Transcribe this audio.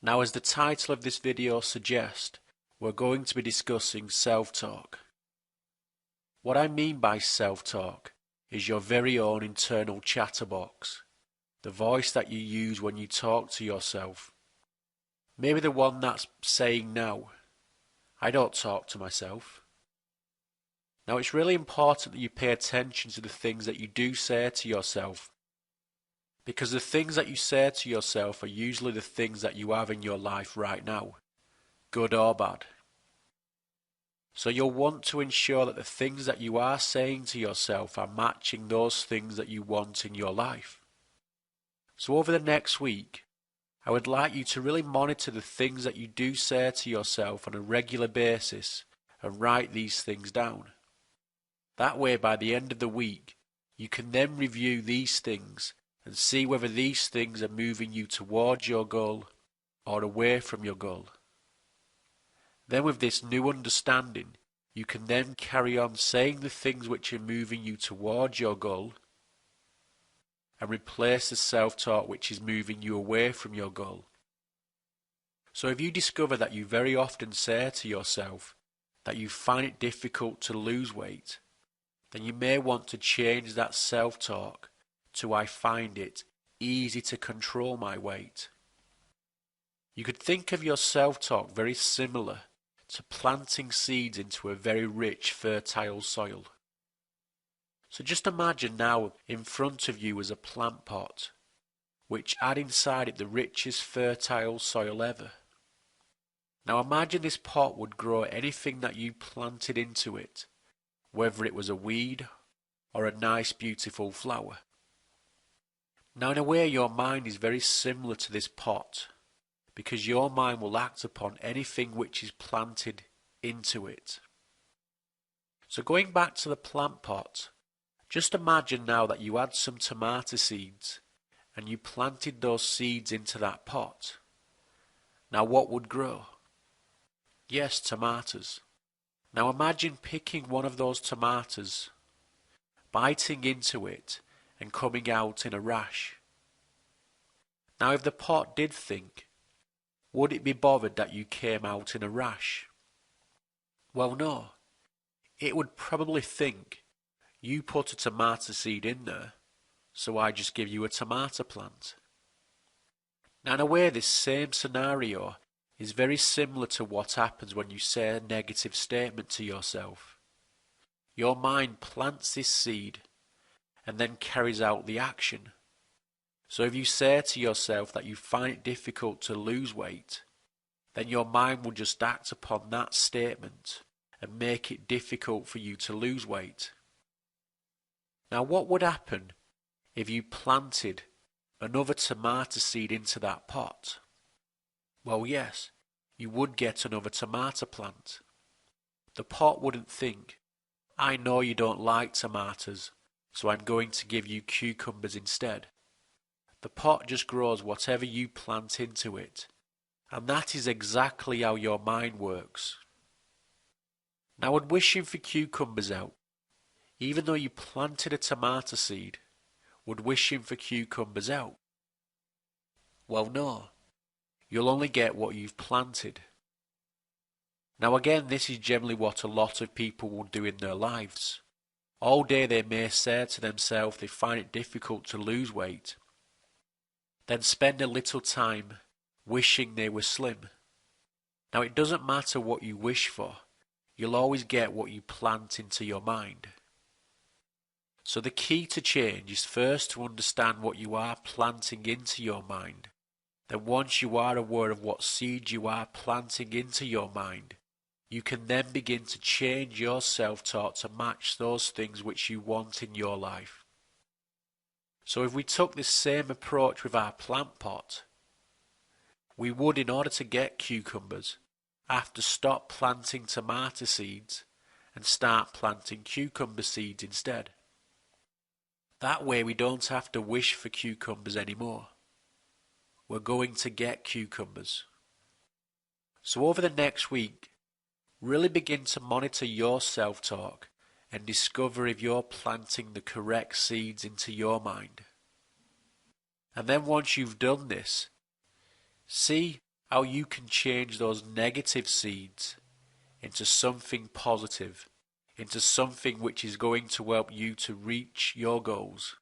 Now, as the title of this video suggests, we're going to be discussing self-talk. What I mean by self-talk is your very own internal chatterbox, the voice that you use when you talk to yourself. Maybe the one that's saying now, I don't talk to myself. Now, it's really important that you pay attention to the things that you do say to yourself, because the things that you say to yourself are usually the things that you have in your life right now, good or bad. So you'll want to ensure that the things that you are saying to yourself are matching those things that you want in your life. So over the next week, I would like you to really monitor the things that you do say to yourself on a regular basis and write these things down. That way, by the end of the week, you can then review these things and see whether these things are moving you towards your goal or away from your goal. Then with this new understanding, you can then carry on saying the things which are moving you towards your goal and replace the self-talk which is moving you away from your goal. So if you discover that you very often say to yourself that you find it difficult to lose weight, then you may want to change that self-talk to I find it easy to control my weight. You could think of your self-talk very similar to planting seeds into a very rich, fertile soil. So just imagine now in front of you is a plant pot, which had inside it the richest fertile soil ever. Now imagine this pot would grow anything that you planted into it, whether it was a weed or a nice beautiful flower. Now in a way your mind is very similar to this pot, because your mind will act upon anything which is planted into it. So going back to the plant pot, just imagine now that you had some tomato seeds and you planted those seeds into that pot. Now what would grow? Yes, tomatoes. Now imagine picking one of those tomatoes, biting into it and coming out in a rash. Now if the pot did think, would it be bothered that you came out in a rash? Well, no. It would probably think, you put a tomato seed in there, so I just give you a tomato plant. Now in a way this same scenario is very similar to what happens when you say a negative statement to yourself. Your mind plants this seed and then carries out the action. So if you say to yourself that you find it difficult to lose weight, then your mind will just act upon that statement and make it difficult for you to lose weight. Now what would happen if you planted another tomato seed into that pot? Well, yes, you would get another tomato plant. The pot wouldn't think, I know you don't like tomatoes, so I'm going to give you cucumbers instead. The pot just grows whatever you plant into it, and that is exactly how your mind works. Now when wishing for cucumbers out, even though you planted a tomato seed, would wishing for cucumbers out? Well, no. You'll only get what you've planted. Now again, this is generally what a lot of people will do in their lives. All day they may say to themselves they find it difficult to lose weight, then spend a little time wishing they were slim. Now it doesn't matter what you wish for, you'll always get what you plant into your mind. So the key to change is first to understand what you are planting into your mind. Then once you are aware of what seeds you are planting into your mind, you can then begin to change your self-talk to match those things which you want in your life. So if we took this same approach with our plant pot, we would, in order to get cucumbers, have to stop planting tomato seeds and start planting cucumber seeds instead. That way we don't have to wish for cucumbers anymore. We're going to get cucumbers. So over the next week, really begin to monitor your self-talk and discover if you're planting the correct seeds into your mind. And then once you've done this, see how you can change those negative seeds into something positive, into something which is going to help you to reach your goals.